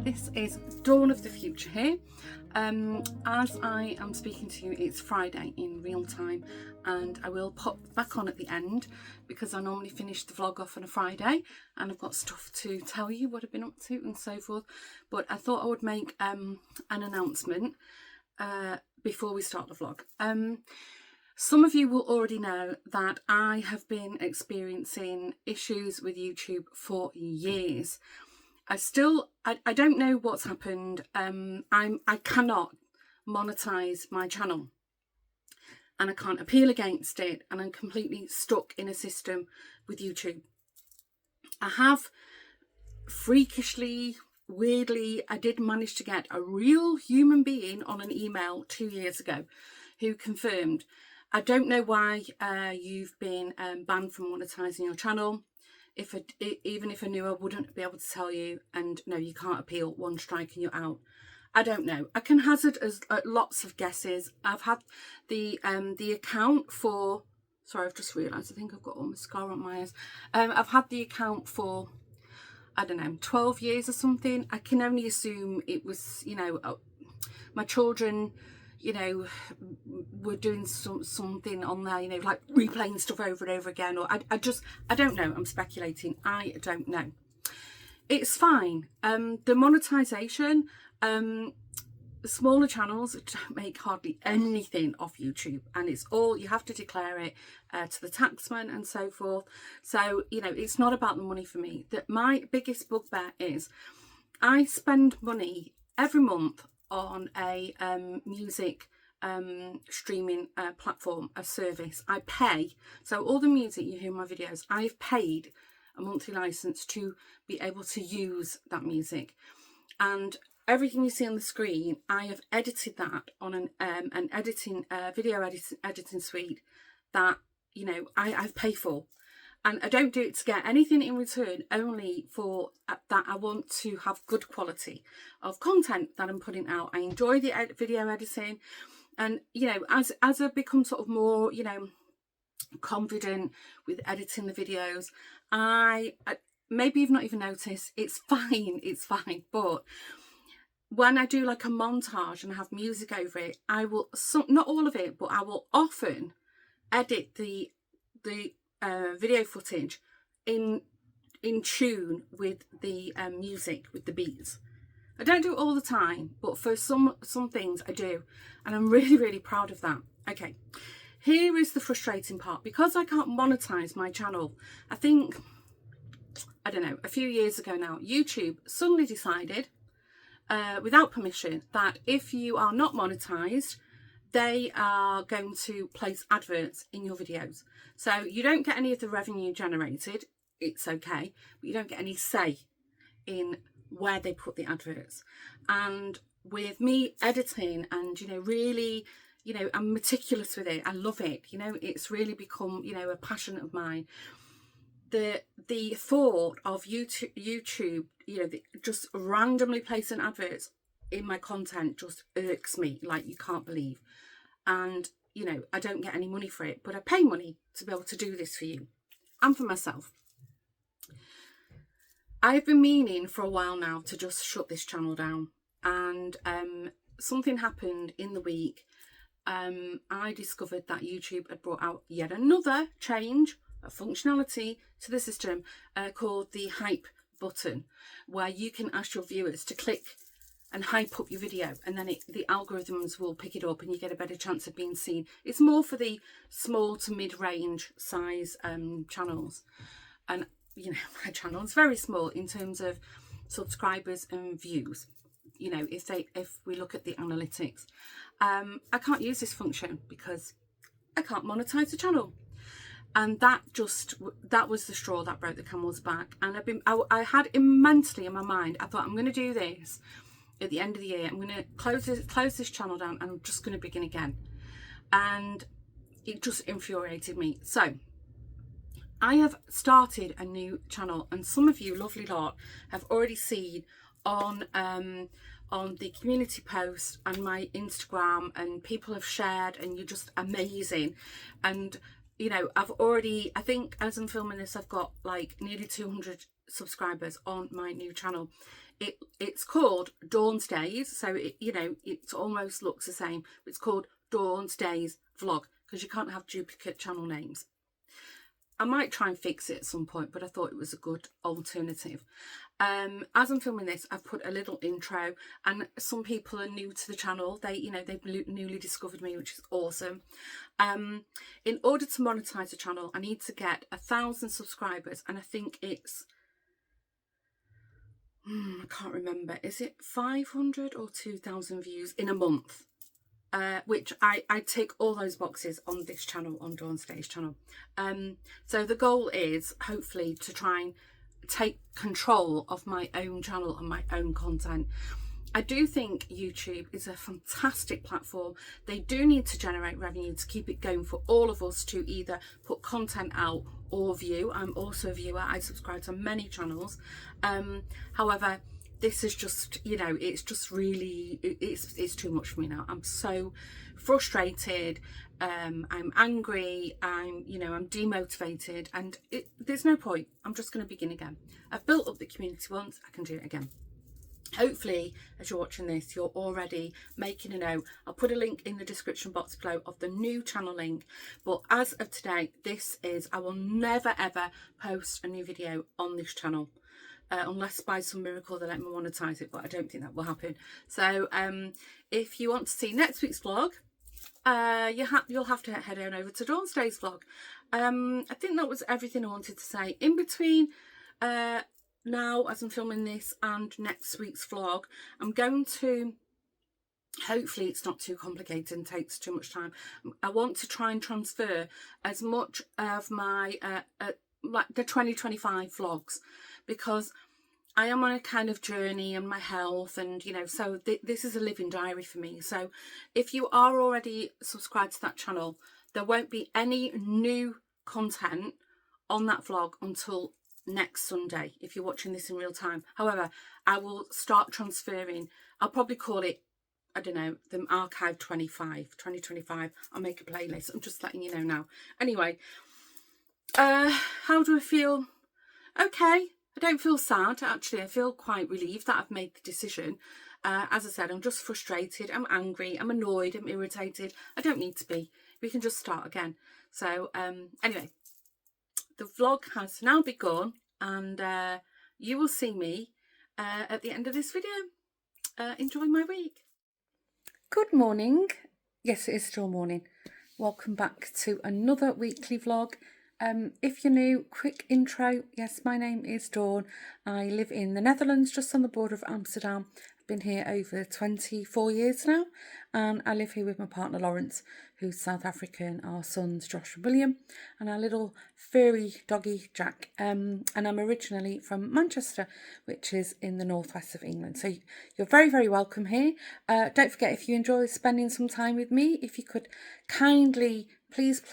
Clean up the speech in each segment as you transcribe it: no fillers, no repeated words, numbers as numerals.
This is Dawn of the Future here. As I am speaking to you, it's Friday in real time, and I will pop back on at the end because I normally finish the vlog off on a Friday and I've got stuff to tell you what I've been up to and so forth. But I thought I would make an announcement before we start the vlog. Some of you will already know that I have been experiencing issues with YouTube for years. I don't know what's happened. I cannot monetize my channel and I can't appeal against it, and I'm completely stuck in a system with YouTube. I have freakishly, weirdly, I did manage to get a real human being on an email 2 years ago who confirmed, I don't know why you've been banned from monetizing your channel. Even if I knew, I wouldn't be able to tell you, and no, you can't appeal, one strike and you're out. I don't know. I can hazard lots of guesses. I've had the account for, sorry, I've just realised I think I've got all mascara on my eyes. I've had the account for, I don't know, 12 years or something. I can only assume it was, you know, my children, you know, were doing something on there, you know, like replaying stuff over and over again, or I don't know, I'm speculating, I don't know. It's fine. The monetization, smaller channels don't make hardly anything off YouTube, and it's all, you have to declare it to the taxman and so forth. So, you know, it's not about the money for me. That my biggest bugbear is I spend money every month on a music streaming platform, a service. I pay, so all the music you hear in my videos, I've paid a monthly license to be able to use that music, and everything you see on the screen, I have edited that on an editing video editing suite that, you know, I've paid for. And I don't do it to get anything in return, only for that I want to have good quality of content that I'm putting out. I enjoy the video editing, and, you know, as I become sort of more, you know, confident with editing the videos, I maybe you've not even noticed, it's fine, it's fine. But when I do like a montage and I have music over it, I will, not all of it, but I will often edit the video footage in tune with the music, with the beats. I don't do it all the time, but for some things I do, and I'm really proud of that. Okay, here is the frustrating part. Because I can't monetize my channel, I think, I don't know, a few years ago now, YouTube suddenly decided without permission that if you are not monetized, they are going to place adverts in your videos. So you don't get any of the revenue generated, it's okay, but you don't get any say in where they put the adverts. And with me editing and, you know, really, you know, I'm meticulous with it, I love it, you know, it's really become, you know, a passion of mine. The thought of YouTube, you know, just randomly placing adverts in my content just irks me like you can't believe. And, you know, I don't get any money for it, but I pay money to be able to do this for you and for myself. I've been meaning for a while now to just shut this channel down, and something happened in the week. I discovered that YouTube had brought out yet another change, a functionality to the system called the hype button, where you can ask your viewers to click and hype up your video, and then the algorithms will pick it up and you get a better chance of being seen. It's more for the small to mid-range size channels, and, you know, my channel is very small in terms of subscribers and views. You know, if we look at the analytics, I can't use this function because I can't monetize the channel. And that was the straw that broke the camel's back. And I had immensely in my mind, I thought, I'm going to do this at the end of the year. I'm going to close this channel down, and I'm just going to begin again. And it just infuriated me. So I have started a new channel, and some of you lovely lot have already seen on the community post and my Instagram, and people have shared, and you're just amazing. And, you know, I've already, I think as I'm filming this, I've got like nearly 200 subscribers on my new channel. It's called Dawn's Days, so it almost looks the same. It's called Dawn's Days Vlog because you can't have duplicate channel names. I might try and fix it at some point, but I thought it was a good alternative. As I'm filming this, I've put a little intro, and some people are new to the channel. They've newly discovered me, which is awesome. In order to monetize the channel, I need to get 1,000 subscribers, and I think it's I can't remember. Is it 500 or 2,000 views in a month? Which I tick all those boxes on this channel, on Dawn's Days channel. So the goal is hopefully to try and take control of my own channel and my own content. I do think YouTube is a fantastic platform. They do need to generate revenue to keep it going for all of us to either put content out or view. I'm also a viewer. I subscribe to many channels. However, this is just, it's just really, it's too much for me now. I'm so frustrated. I'm angry. I'm demotivated, and there's no point. I'm just going to begin again. I've built up the community once. I can do it again. Hopefully, as you're watching this, you're already making a note. I'll put a link in the description box below of the new channel link. But as of today, I will never ever post a new video on this channel. Unless by some miracle they let me monetize it, but I don't think that will happen. So if you want to see next week's vlog, you'll have to head on over to Dawn's Days vlog. I think that was everything I wanted to say. In between now, as I'm filming this, and next week's vlog, I'm going to, hopefully it's not too complicated and takes too much time. I want to try and transfer as much of my like the 2025 vlogs, because I am on a kind of journey on my health, and so this is a living diary for me. So if you are already subscribed to that channel, there won't be any new content on that vlog until next Sunday, if you're watching this in real time. However, I will start transferring. I'll probably call it, I don't know, the Archive 2025. I'll make a playlist. I'm just letting you know now. Anyway, how do I feel? Okay. I don't feel sad, actually. I feel quite relieved that I've made the decision. As I said, I'm just frustrated. I'm angry. I'm annoyed. I'm irritated. I don't need to be. We can just start again. So, anyway, the vlog has now begun, and you will see me at the end of this video. Enjoy my week. Good morning. Yes, it is still morning. Welcome back to another weekly vlog. If you're new, quick intro. Yes, my name is Dawn. I live in the Netherlands, just on the border of Amsterdam. I've been here over 24 years now, and I live here with my partner Lawrence, who's South African, our sons Josh and William, and our little furry doggy Jack. And I'm originally from Manchester, which is in the northwest of England. So you're very, very welcome here. Don't forget, if you enjoy spending some time with me, if you could kindly please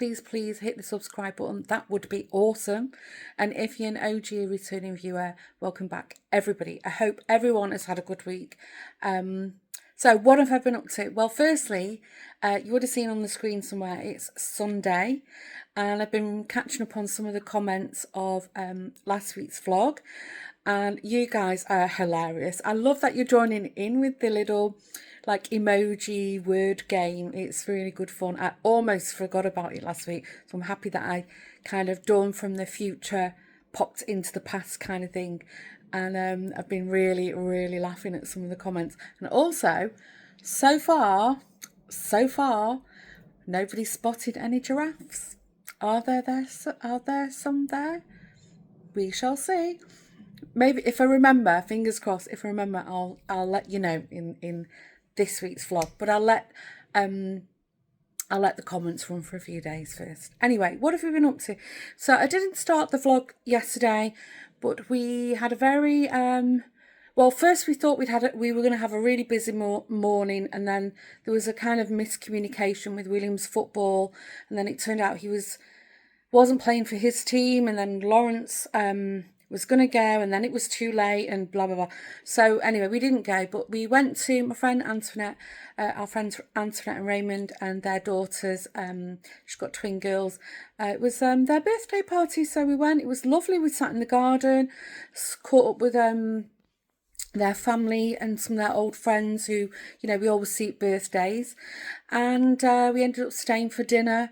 hit the subscribe button. That would be awesome. And if you're an OG returning viewer, welcome back, everybody. I hope everyone has had a good week. So what have I been up to? Well, firstly, you would have seen on the screen somewhere, it's Sunday, and I've been catching up on some of the comments of last week's vlog, and you guys are hilarious. I love that you're joining in with the little like emoji word game. It's really good fun. I almost forgot about it last week, so I'm happy that I kind of Dawn from the future popped into the past kind of thing. And I've been really laughing at some of the comments. And also, so far, nobody spotted any giraffes. Are there some there? We shall see. Maybe if I remember, fingers crossed, if I remember, I'll let you know in this week's vlog. But I'll let the comments run for a few days first. Anyway, what have we been up to? So I didn't start the vlog yesterday, but we had a very well, first we thought we were going to have a really busy morning, and then there was a kind of miscommunication with William's football, and then it turned out he wasn't playing for his team, and then Lawrence was going to go, and then it was too late, and blah blah blah. So anyway, we didn't go, but we went to my friend Antoinette, our friends Antoinette and Raymond, and their daughters. She's got twin girls. It was their birthday party, so we went. It was lovely. We sat in the garden, caught up with their family and some of their old friends who, you know, we always see at birthdays, and we ended up staying for dinner.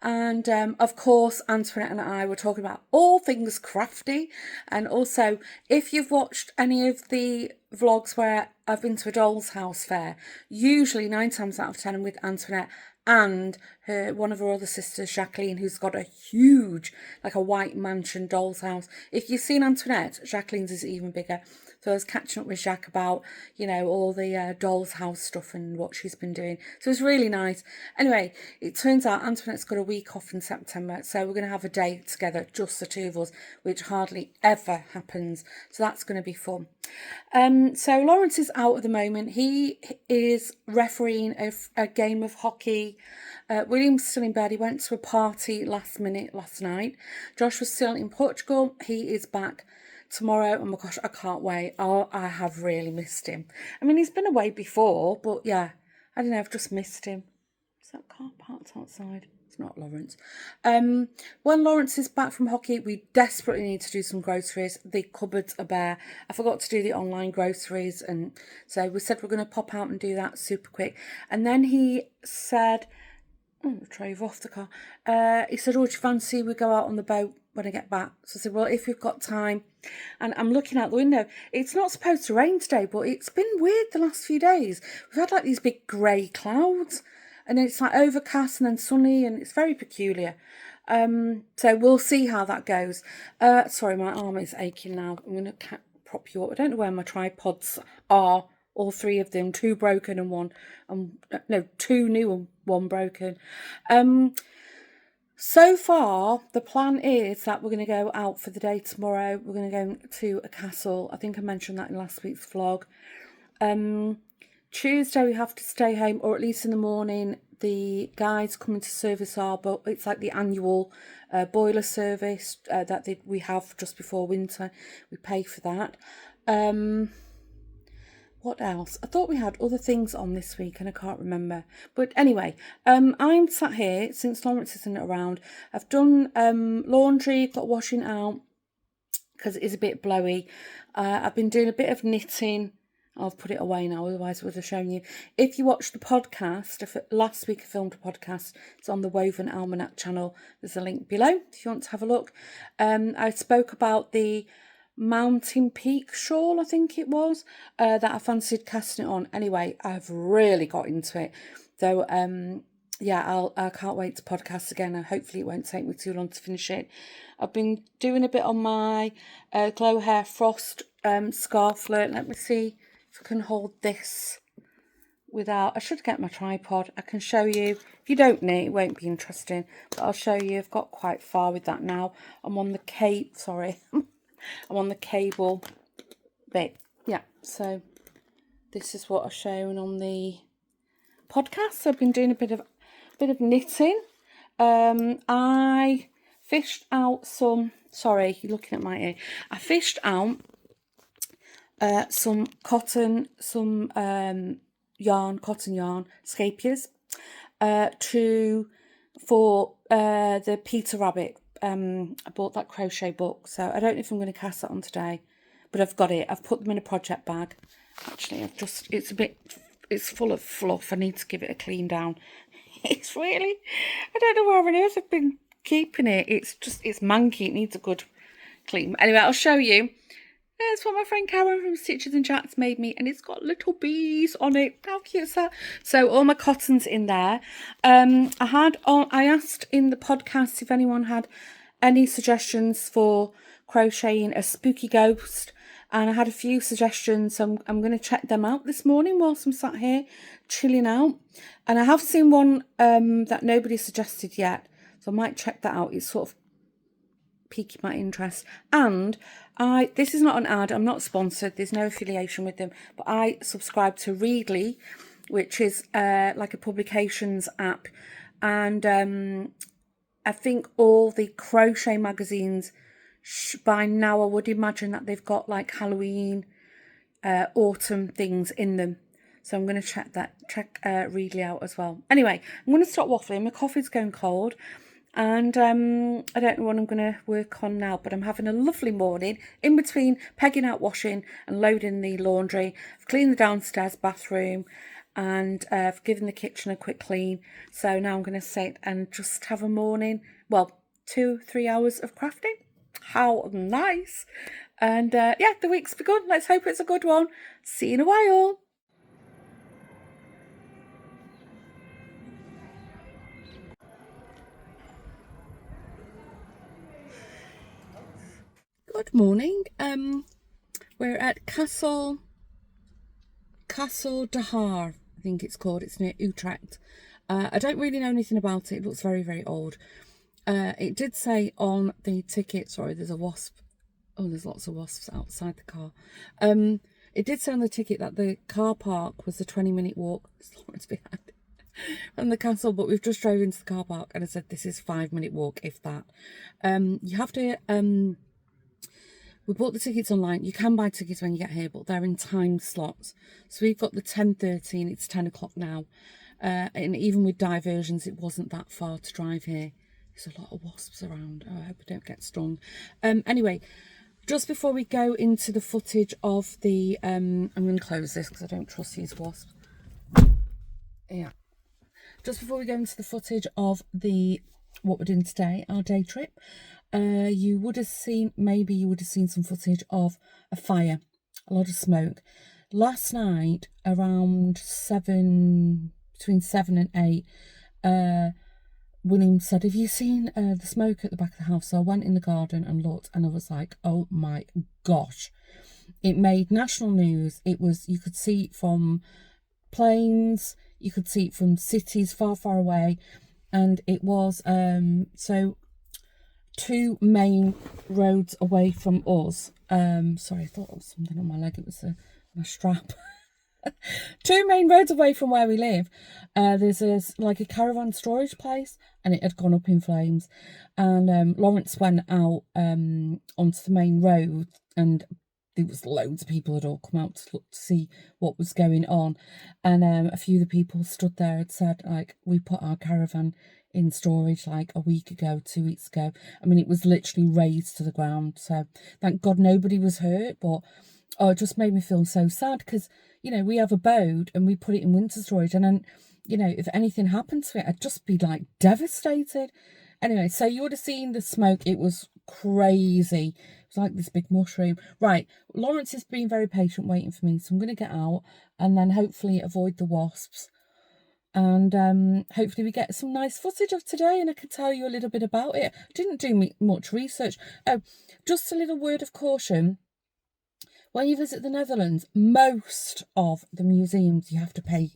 And of course, Antoinette and I were talking about all things crafty. And also, if you've watched any of the vlogs where I've been to a doll's house fair, usually 9 times out of 10 I'm with Antoinette and one of her other sisters, Jacqueline, who's got a huge, like a white mansion doll's house. If you've seen Antoinette, Jacqueline's is even bigger. So I was catching up with Jacques about, you know, all the doll's house stuff and what she's been doing. So it was really nice. Anyway, it turns out Antoinette's got a week off in September. So we're going to have a day together, just the two of us, which hardly ever happens. So that's going to be fun. So Lawrence is out at the moment. He is refereeing a game of hockey. William's still in bed. He went to a party last night. Josh was still in Portugal. He is back tomorrow. Oh my gosh, I can't wait. Oh, I have really missed him. I mean, he's been away before, but yeah, I don't know, I've just missed him. Is that car parked outside? It's not Lawrence. When Lawrence is back from hockey, we desperately need to do some groceries. The cupboards are bare. I forgot to do the online groceries, and so we said we're going to pop out and do that super quick. And then he said, drove off the car. He said, oh, do you fancy we go out on the boat when I get back? So I said, well, if we've got time. And I'm looking out the window. It's not supposed to rain today, but it's been weird the last few days. We've had like these big grey clouds, and then it's like overcast and then sunny, and it's very peculiar. So we'll see how that goes. Sorry, my arm is aching now. I'm going to prop you up. I don't know where my tripods are. All 3 of them, 2 broken and 1, no, 2 new and 1 broken. So far, the plan is that we're going to go out for the day tomorrow. We're going to go to a castle. I think I mentioned that in last week's vlog. Tuesday, we have to stay home, or at least in the morning. The guys coming to service but it's like the annual boiler service that we have just before winter. We pay for that. What else? I thought we had other things on this week and I can't remember. But anyway, I'm sat here since Lawrence isn't around. I've done laundry, got washing out because it is a bit blowy. I've been doing a bit of knitting. I'll put it away now, otherwise I would have shown you. If you watched the podcast, last week I filmed a podcast. It's on the Woven Almanac channel. There's a link below if you want to have a look. I spoke about the Mountain Peak shawl, I think it was, that I fancied casting it on. Anyway, I've really got into it. So yeah, I can't wait to podcast again, and hopefully it won't take me too long to finish it. I've been doing a bit on my Glow Hair Frost scarflet. Let me see if I can hold this without, I should get my tripod. I can show you. If you don't knit, it won't be interesting, but I'll show you. I've got quite far with that now. I'm on the sorry. I'm on the cable bit. Yeah, so this is what I've shown on the podcast. So I've been doing a bit of knitting. I fished out some, sorry, you're looking at my ear. I fished out some cotton, cotton yarn scapiers for the Peter Rabbit. I bought that crochet book, so I don't know if I'm going to cast that on today, but I've got it. I've put them in a project bag. Actually, it's full of fluff. I need to give it a clean down. It's really, I don't know where on earth I've been keeping it. It's manky. It needs a good clean. Anyway, I'll show you. It's what my friend Karen from Stitches and Chats made me, and it's got little bees on it. How cute is that? So all my cotton's in there. I asked in the podcast if anyone had any suggestions for crocheting a spooky ghost, and I had a few suggestions, so I'm going to check them out this morning whilst I'm sat here chilling out. And I have seen one that nobody suggested yet, so I might check that out. It's sort of piquing my interest. And this is not an ad, I'm not sponsored, there's no affiliation with them, but I subscribe to Readly, which is like a publications app, and I think all the crochet magazines by now I would imagine that they've got like Halloween, autumn things in them. So I'm going to check Readly out as well. Anyway, I'm going to stop waffling. My coffee's going cold. And I don't know what I'm going to work on now, but I'm having a lovely morning in between pegging out washing and loading the laundry. I've cleaned the downstairs bathroom and I've given the kitchen a quick clean. So now I'm going to sit and just have a morning, well, 2-3 hours of crafting. How nice. And yeah, the week's begun. Let's hope it's a good one. See you in a while. Good morning. We're at Castle de Haar, I think it's called. It's near Utrecht. I don't really know anything about it. It looks very, very old. It did say on the ticket, sorry, there's a wasp. Oh, there's lots of wasps outside the car. It did say on the ticket that the car park was a 20-minute walk. There's Lawrence behind it. From the castle, but we've just drove into the car park and I said this is 5-minute walk, if that. You have to we bought the tickets online. You can buy tickets when you get here, but they're in time slots. So we've got the 10:30 and it's 10 o'clock now. And even with diversions, it wasn't that far to drive here. There's a lot of wasps around. Oh, I hope I don't get stung. Anyway, just before we go into the footage of the... I'm going to close this because I don't trust these wasps. Yeah. Just before we go into the footage of what we're doing today, our day trip, you would have seen some footage of a fire, a lot of smoke. Last night, around between 7 and 8, William said, have you seen the smoke at the back of the house? So I went in the garden and looked, and I was like, oh my gosh. It made national news. You could see it from planes, you could see it from cities far, far away. And it was, so 2 main roads away from us. Sorry, I thought it was something on my leg. It was my strap. 2 main roads away from where we live, there's like a caravan storage place, and it had gone up in flames. And Lawrence went out onto the main road, and there was loads of people had all come out to look to see what was going on. And a few of the people stood there and said, like, we put our caravan in storage like a week ago, 2 weeks ago. I mean, it was literally razed to the ground. So thank God nobody was hurt, but it just made me feel so sad because, you know, we have a boat and we put it in winter storage, and then, you know, if anything happened to it, I'd just be like devastated. Anyway, so you would have seen the smoke. It was crazy. It was like this big mushroom. Right, Lawrence is being very patient waiting for me, so I'm going to get out and then hopefully avoid the wasps. And hopefully we get some nice footage of today and I can tell you a little bit about it. I didn't do much research. Oh, just a little word of caution. When you visit the Netherlands, most of the museums you have to pay,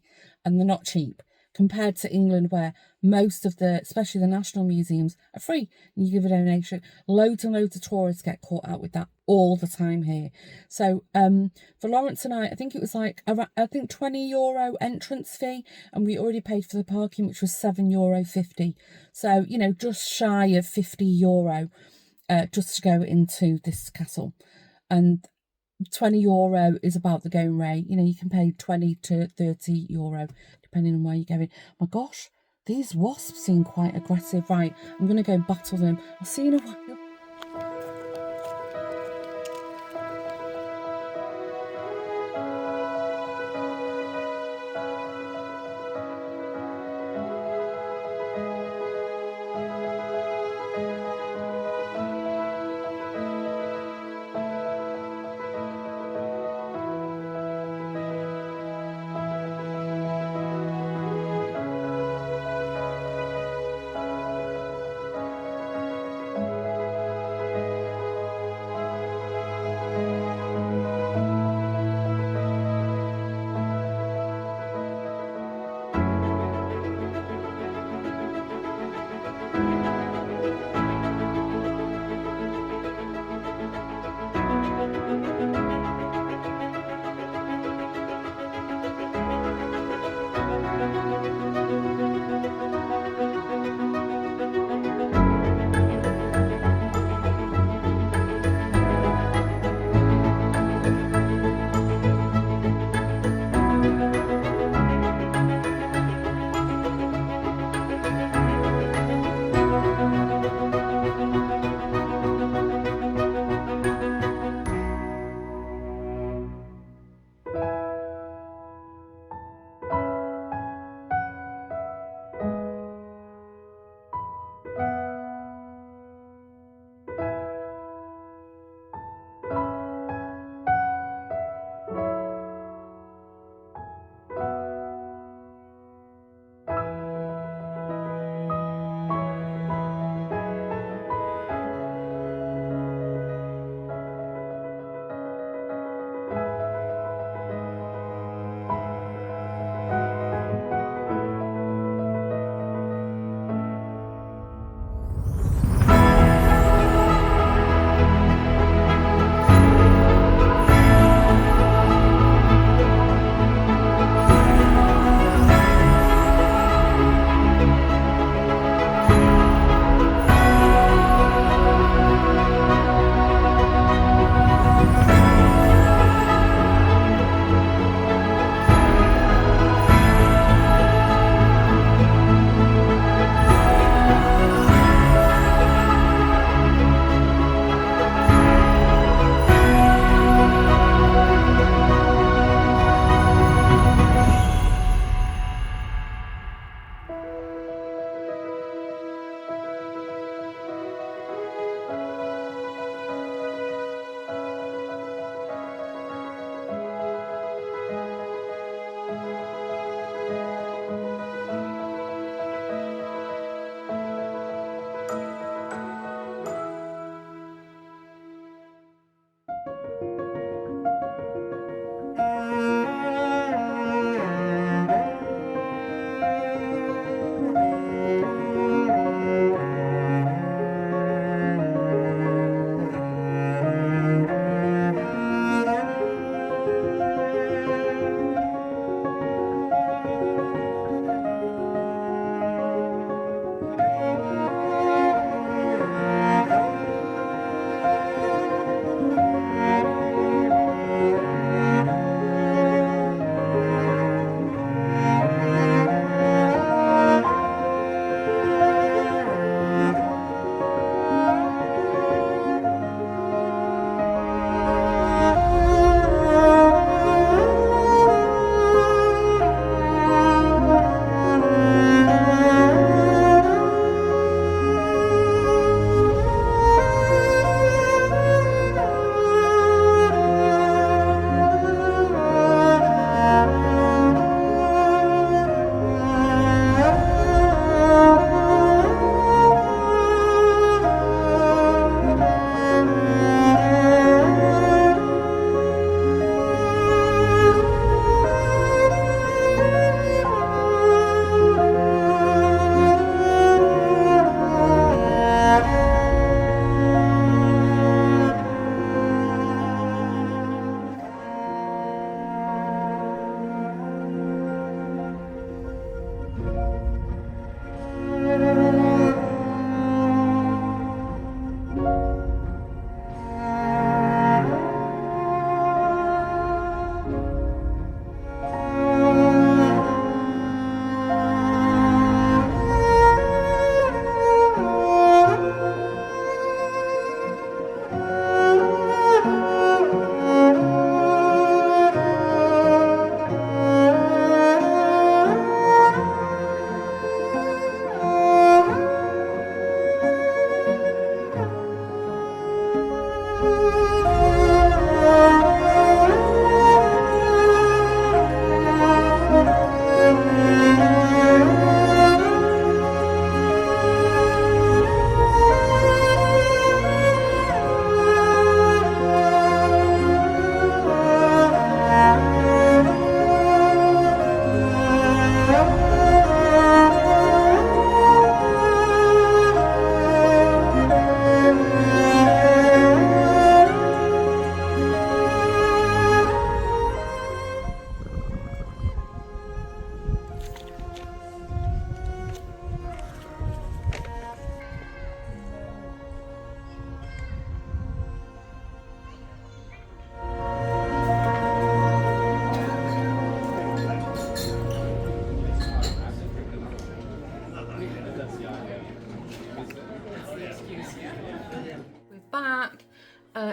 and they're not cheap, compared to England, where most of especially the national museums, are free. You give a donation. Loads and loads of tourists get caught out with that all the time here. So for Lawrence and I think it was like, I think €20 entrance fee, and we already paid for the parking, which was €7.50. So, you know, just shy of €50 just to go into this castle. And €20 is about the going rate. You know, you can pay €20 to €30 depending on where you're going. My gosh, these wasps seem quite aggressive. Right, I'm going to go and battle them. I'll see you in a while.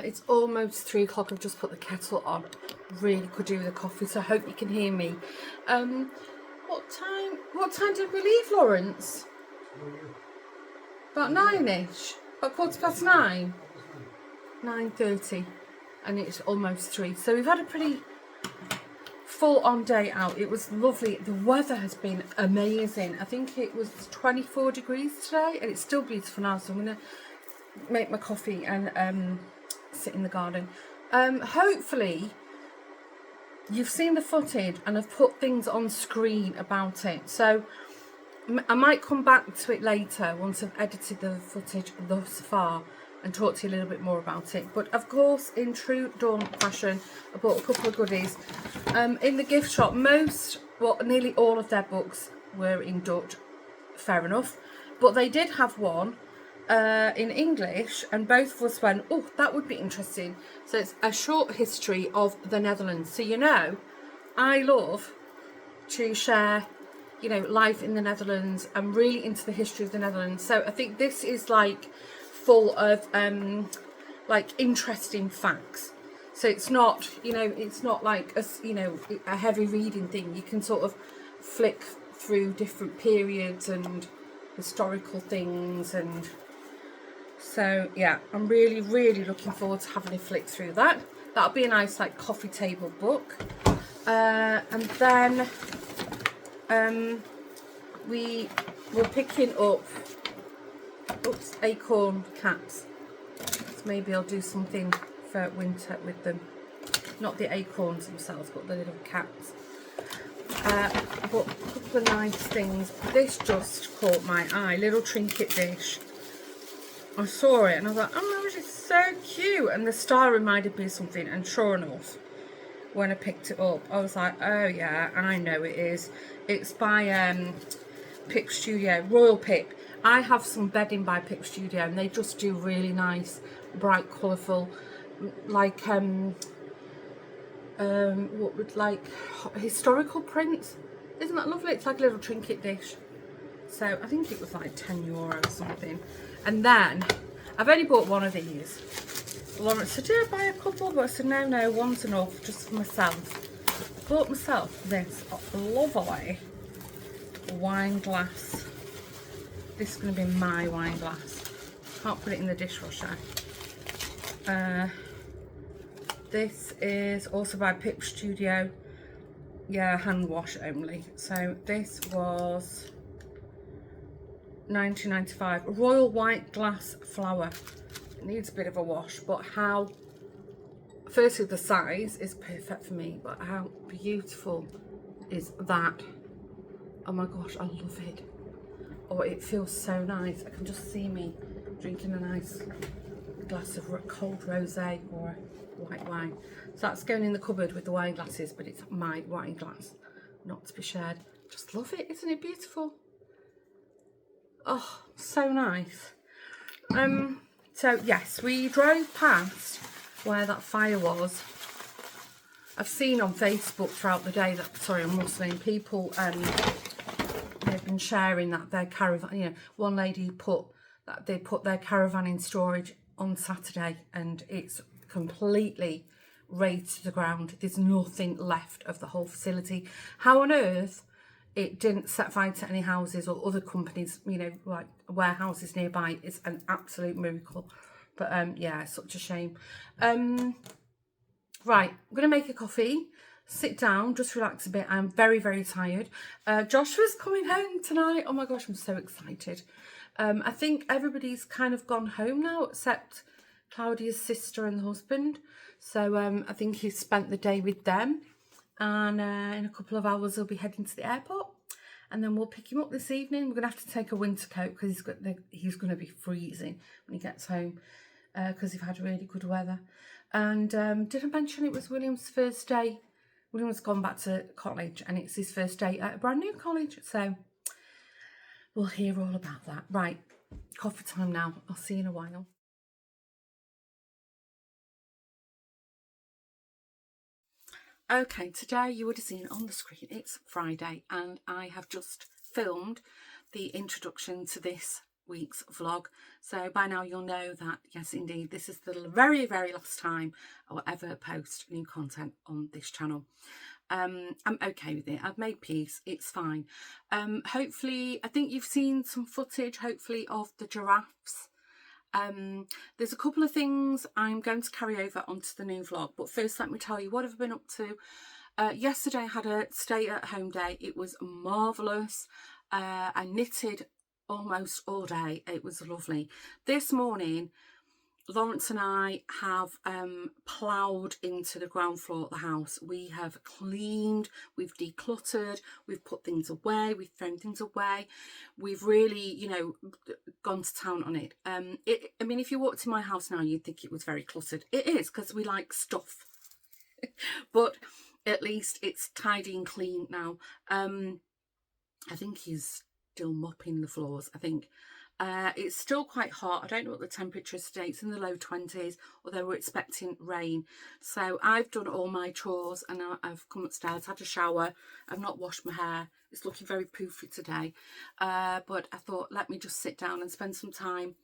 It's almost 3 o'clock. I've just put the kettle on. Really could do with a coffee, so I hope you can hear me. What time did we leave, Lawrence? About 9ish. About 9:15. 9:30, and it's almost 3. So we've had a pretty full-on day out. It was lovely. The weather has been amazing. I think it was 24 degrees today, and it's still beautiful now. So I'm gonna make my coffee and sit in the garden. Hopefully you've seen the footage, and I've put things on screen about it. So I might come back to it later once I've edited the footage thus far and talk to you a little bit more about it. But of course, in true Dawn fashion, I bought a couple of goodies. In the gift shop, nearly all of their books were in Dutch, fair enough. But they did have one in English, and both of us went, oh, that would be interesting. So it's a short history of the Netherlands. So, you know, I love to share, you know, life in the Netherlands. I'm really into the history of the Netherlands. So I think this is like full of like interesting facts. So it's not, you know, it's not like a heavy reading thing. You can sort of flick through different periods and historical things, and so yeah, I'm really looking forward to having a flick through that. That'll be a nice like coffee table book. And then we were picking up acorn caps. So maybe I'll do something for winter with them. Not the acorns themselves, but the little caps. But a couple of nice things. This just caught my eye. Little trinket dish. I saw it and I was like, oh my gosh, it's so cute. And the star reminded me of something. And sure enough, when I picked it up, I was like, oh yeah, I know it is. It's by Pip Studio, Royal Pip. I have some bedding by Pip Studio, and they just do really nice, bright, colourful, like historical prints. Isn't that lovely? It's like a little trinket dish. So I think it was like €10 or something. And then I've only bought one of these. Lawrence said, did I buy a couple? But I said, no, one's enough, just for myself. I bought myself this lovely wine glass. This is going to be my wine glass. Can't put it in the dishwasher. This is also by Pip Studio. Yeah, hand wash only. So this was £19.95. Royal white glass flower. It needs a bit of a wash, but how, firstly the size is perfect for me, but how beautiful is that? Oh my gosh, I love it. Oh, it feels so nice. I can just see me drinking a nice glass of cold rosé or white wine. So that's going in the cupboard with the wine glasses, but it's my wine glass, not to be shared. Just love it. Isn't it beautiful? Oh, so nice. So yes, we drove past where that fire was. I've seen on Facebook throughout the day that, sorry, I'm rustling, people they've been sharing that their caravan, you know, one lady put that they put their caravan in storage on Saturday and it's completely razed to the ground. There's nothing left of the whole facility. How on earth it didn't set fire to any houses or other companies, you know, like warehouses nearby, is an absolute miracle. But yeah, such a shame. Right, I'm gonna make a coffee, sit down, just relax a bit. I'm very tired. Joshua's coming home tonight. Oh my gosh, I'm so excited. I think everybody's kind of gone home now except Claudia's sister and the husband. So I think he's spent the day with them, and in a couple of hours he'll be heading to the airport, and then we'll pick him up this evening. We're gonna have to take a winter coat because he's gonna be freezing when he gets home, because we've had really good weather. And did I mention it was William's first day? William's gone back to college and it's his first day at a brand new college, so we'll hear all about that. Right, coffee time now. I'll see you in a while. Okay, today you would have seen on the screen it's Friday and I have just filmed the introduction to this week's vlog. So by now you'll know that, yes indeed, this is the very, very last time I will ever post new content on this channel. I'm okay with it. I've made peace. It's fine. Hopefully, I think you've seen some footage, hopefully, of the giraffes. There's a couple of things I'm going to carry over onto the new vlog, but first let me tell you what I've been up to. Yesterday I had a stay at home day. It was marvellous. I knitted almost all day. It was lovely. This morning Lawrence and I have ploughed into the ground floor of the house. We have cleaned, we've decluttered, we've put things away, we've thrown things away. We've really, you know, gone to town on it. I mean, if you walked in my house now, you'd think it was very cluttered. It is, because we like stuff. But at least it's tidy and clean now. I think he's still mopping the floors, I think. It's still quite hot. I don't know what the temperature is today. It's in the low 20s, although we're expecting rain. So I've done all my chores and I've come upstairs, had a shower. I've not washed my hair. It's looking very poofy today. But I thought, let me just sit down and spend some time,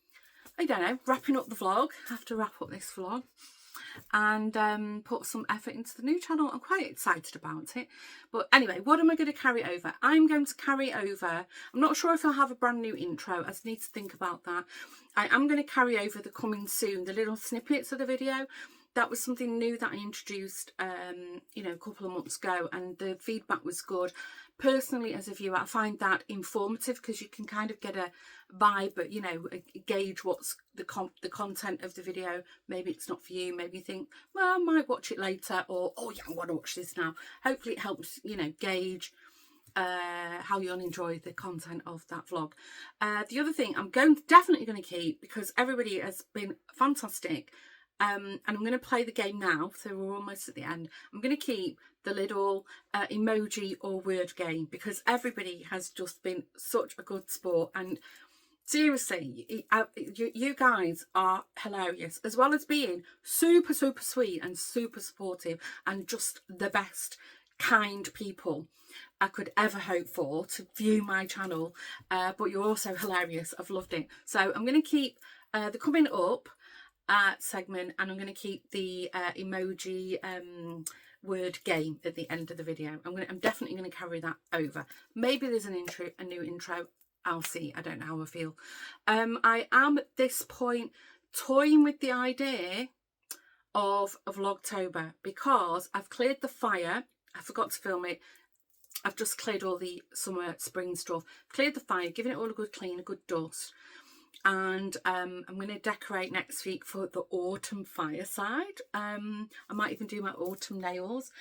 I don't know, wrapping up the vlog. I have to wrap up this vlog. And put some effort into the new channel. I'm quite excited about it. But anyway, what am I going to carry over? I'm going to carry over, I'm not sure if I'll have a brand new intro. I just need to think about that. I am going to carry over the coming soon, the little snippets of the video. That was something new that I introduced, you know, a couple of months ago, and the feedback was good. Personally, as a viewer, I find that informative because you can kind of get a vibe, but you know, gauge what's the content of the video. Maybe it's not for you. Maybe you think, well, I might watch it later, or oh yeah, I want to watch this now. Hopefully, it helps, you know, gauge how you'll enjoy the content of that vlog. The other thing I'm definitely going to keep, because everybody has been fantastic. And I'm going to play the game now, so we're almost at the end. I'm going to keep the little emoji or word game, because everybody has just been such a good sport. And seriously, you guys are hilarious, as well as being super, super sweet and super supportive and just the best kind people I could ever hope for to view my channel. But you're also hilarious. I've loved it. So I'm going to keep the coming up segment, and I'm going to keep the emoji word game at the end of the video. I'm definitely going to carry that over. Maybe there's a new intro. I'll see. I don't know how I feel. I am at this point toying with the idea of a Vlogtober, because I've cleared the fire. I forgot to film it. I've just cleared all the summer spring stuff. Cleared the fire, given it all a good clean, a good dust. And I'm going to decorate next week for the autumn fireside. I might even do my autumn nails.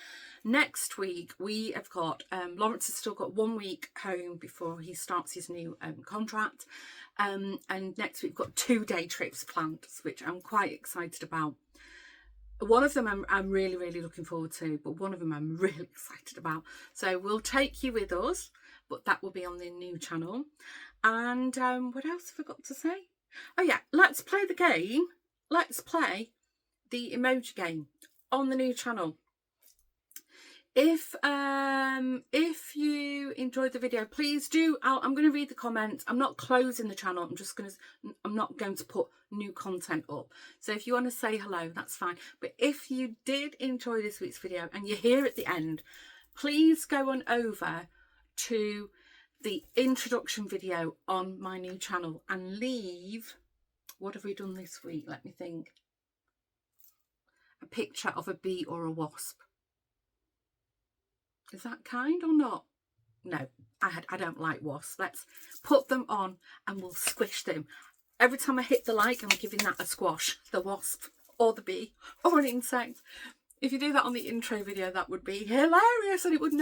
Next week we have got, Lawrence has still got 1 week home before he starts his new contract. And next week we've got 2 day trips planned, which I'm quite excited about. One of them I'm really, really looking forward to, but one of them I'm really excited about. So we'll take you with us, but that will be on the new channel. And what else have I got to say? Oh yeah, let's play the game. Let's play the emoji game on the new channel. If you enjoyed the video, please do. I'm going to read the comments. I'm not closing the channel. I'm not going to put new content up. So if you want to say hello, that's fine. But if you did enjoy this week's video and you're here at the end, please go on over to the introduction video on my new channel and leave, what have we done this week? Let me think. A picture of a bee or a wasp. Is that kind or not? No, I don't like wasps. Let's put them on and we'll squish them. Every time I hit the like, I'm giving that a squash. The wasp or the bee or an insect. If you do that on the intro video, that would be hilarious, and it would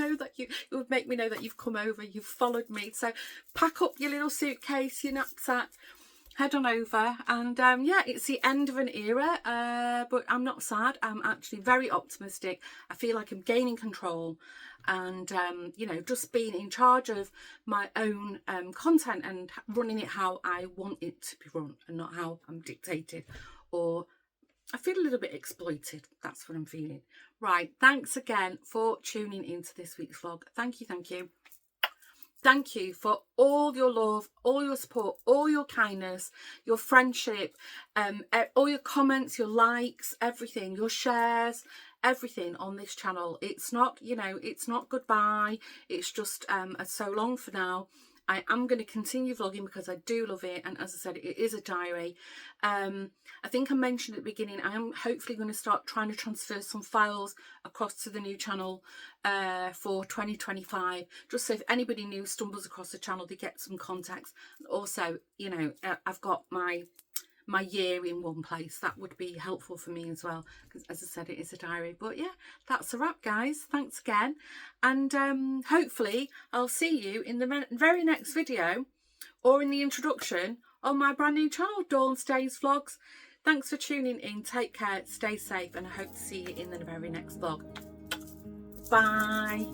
make me know that you've come over, you've followed me. So pack up your little suitcase, your knapsack, head on over, and yeah, it's the end of an era, but I'm not sad. I'm actually very optimistic. I feel like I'm gaining control, and you know, just being in charge of my own content and running it how I want it to be run, and not how I'm dictated, or I feel a little bit exploited. That's what I'm feeling. Right, thanks again for tuning into this week's vlog. Thank you, thank you. Thank you for all your love, all your support, all your kindness, your friendship, all your comments, your likes, everything, your shares, everything on this channel. It's not, you know, it's not goodbye. It's just so long for now. I am going to continue vlogging because I do love it, and as I said, it is a diary. I think I mentioned at the beginning, I am hopefully going to start trying to transfer some files across to the new channel for 2025, just so if anybody new stumbles across the channel, they get some contacts. Also, you know, I've got my year in one place. That would be helpful for me as well, because as I said, it is a diary. But yeah, that's a wrap, guys. Thanks again, and hopefully I'll see you in the very next video, or in the introduction on my brand new channel, Dawn Stays Vlogs. Thanks for tuning in. Take care, stay safe, and I hope to see you in the very next vlog. Bye.